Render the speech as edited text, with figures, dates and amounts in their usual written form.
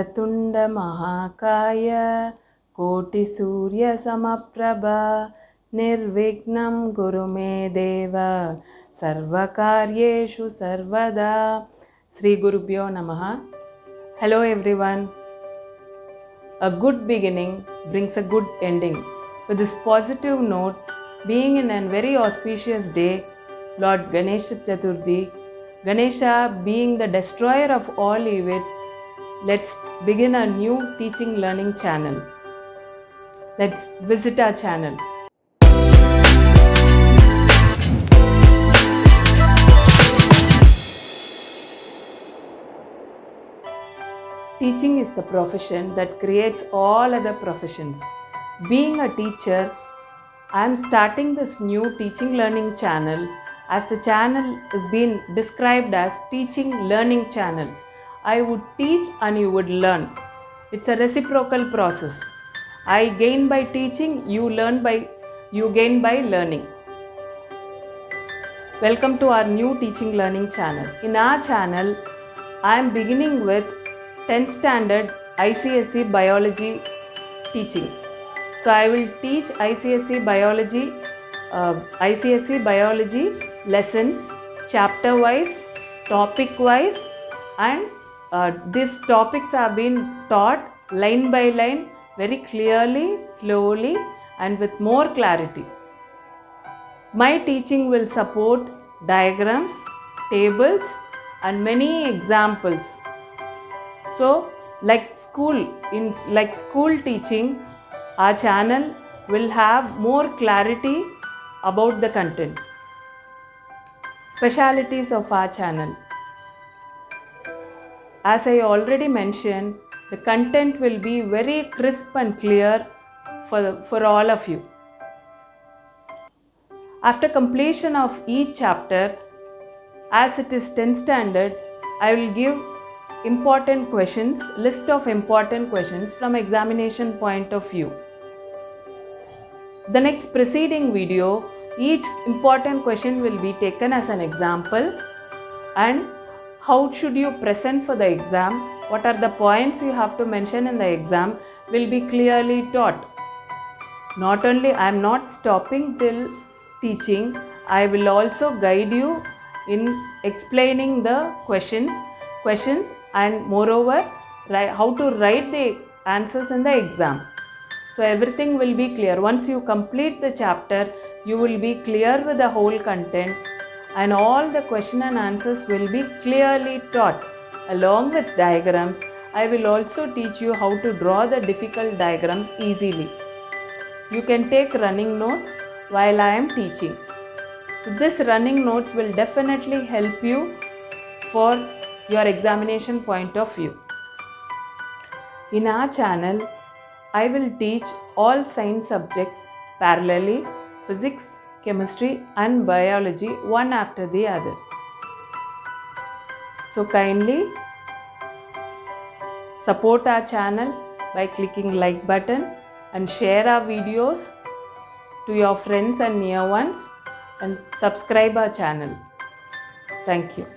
वक्रतुण्ड महाकाय कोटिसूर्यसमप्रभा निर्विघ्नं कुरु मे देव सर्वकार्येषु सर्वदा. Sri Gurubhyo Namaha. Hello everyone. A good beginning brings a good ending. With this positive note, being in a very auspicious day, Lord Ganesha Chaturthi, Ganesha being the destroyer of all evils, let's begin a new teaching learning channel. Let's visit our channel. Teaching is the profession that creates all other professions. Being a teacher, I am starting this new teaching learning channel, as the channel is being described as teaching learning channel. I would teach and you would learn. It's a reciprocal process. I gain by teaching, you gain by learning. Welcome to our new teaching learning channel. In our channel, I am beginning with 10th standard ICSE biology teaching. So I will teach ICSE biology lessons chapter wise, topic wise, and these topics are being taught line by line, very clearly, slowly, and with more clarity. My teaching will support diagrams, tables, and many examples. So, like school teaching, our channel will have more clarity about the content. Specialities of our channel. As I already mentioned, the content will be very crisp and clear for all of you. After completion of each chapter, as it is 10th standard, I will give list of important questions from examination point of view. The next preceding video, each important question will be taken as an example, and how should you present for the exam, what are the points you have to mention in the exam will be clearly taught. Not only I am not stopping till teaching, I will also guide you in explaining the questions and moreover how to write the answers in the exam. So everything will be clear. Once you complete the chapter, you will be clear with the whole content, and all the question and answers will be clearly taught. Along with diagrams, I will also teach you how to draw the difficult diagrams easily. You can take running notes while I am teaching. So this running notes will definitely help you for your examination point of view. In our channel, I will teach all science subjects parallelly, physics, chemistry and biology one after the other. So kindly support our channel by clicking like button and share our videos to your friends and near ones, and subscribe our channel. Thank you.